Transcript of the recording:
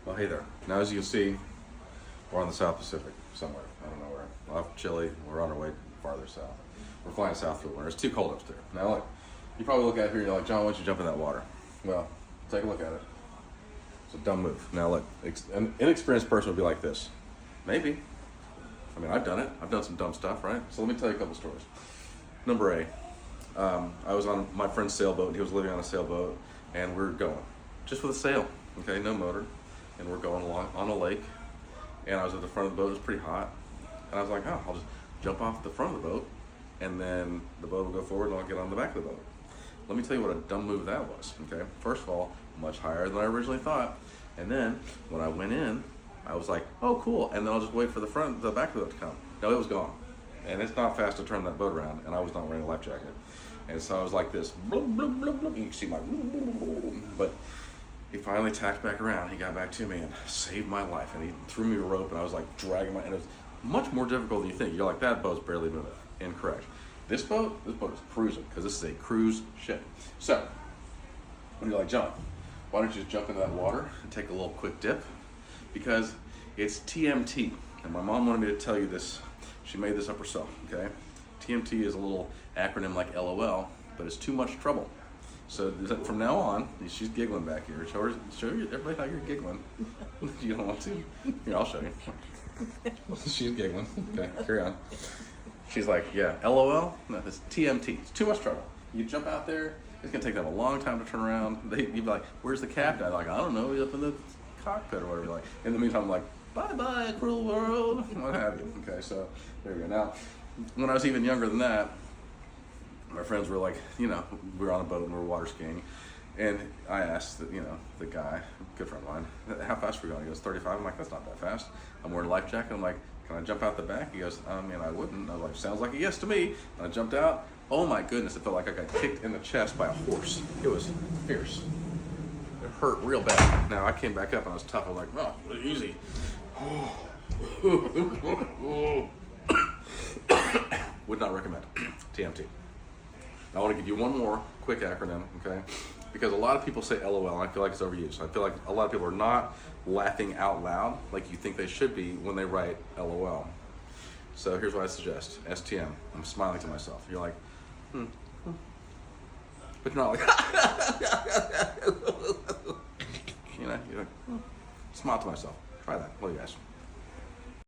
Well, hey there. Now, as you can see, we're on the South Pacific somewhere. I don't know where. Off Chile. We're on our way farther south. We're flying south for the winter. It's too cold up there. Now, look, you probably look out here and you're like, John, why don't you jump in that water? Well, take a look at it. It's a dumb move. Now, look, an inexperienced person would be like this. Maybe. I mean, I've done it. I've done some dumb stuff, right? So let me tell you a couple stories. Number A, I was on my friend's sailboat, and he was living on a sailboat, and we were going, just with a sail, okay, no motor, and we're going along on a lake, and I was at the front of the boat. It was pretty hot, and I was like, oh, I'll just jump off the front of the boat, and then the boat will go forward, and I'll get on the back of the boat. Let me tell you what a dumb move that was, okay? First of all, much higher than I originally thought, and then when I went in, I was like, oh, cool, and then I'll just wait for the back of the boat to come. No, it was gone. And it's not fast to turn that boat around, and I was not wearing a life jacket. And so I was like this, bloop, bloop, bloop, bloop. You can see my, but he finally tacked back around. He got back to me and saved my life. And he threw me a rope, and I was like dragging and it was much more difficult than you think. You're like, that boat's barely moving. Incorrect. This boat is cruising, because this is a cruise ship. So, when you're like, John, why don't you just jump into that water and take a little quick dip? Because it's TMT. And my mom wanted me to tell you this. She made this up herself, okay? TMT is a little acronym like LOL, but it's too much trouble. So from now on, she's giggling back here. Show you everybody how you're giggling. You don't want to? Here, I'll show you. She's giggling. Okay, carry on. She's like, yeah, LOL? No, it's TMT. It's too much trouble. You jump out there, it's gonna take them a long time to turn around. You'd be like, where's the captain? I'm like, I don't know, he's up in the cockpit or whatever. Like, in the meantime, I'm like, bye-bye, cruel world, what have you. Okay, so there you go. Now, when I was even younger than that, my friends were like, we were on a boat and we were water skiing, and I asked, the guy, good friend of mine, how fast were you going? He goes, 35. I'm like, that's not that fast. I'm wearing a life jacket. I'm like, can I jump out the back? He goes, I wouldn't. I was like, sounds like a yes to me. And I jumped out. Oh my goodness, it felt like I got kicked in the chest by a horse. It was fierce. It hurt real bad. Now, I came back up and I was tough. I was like, oh, easy. Would not recommend TMT. Now, I want to give you one more quick acronym, okay? Because a lot of people say LOL, and I feel like it's overused. I feel like a lot of people are not laughing out loud like you think they should be when they write LOL. So here's what I suggest. STM. I'm smiling to myself. You're like, but you're not like, you're like, smile to myself. Try that. Love you guys.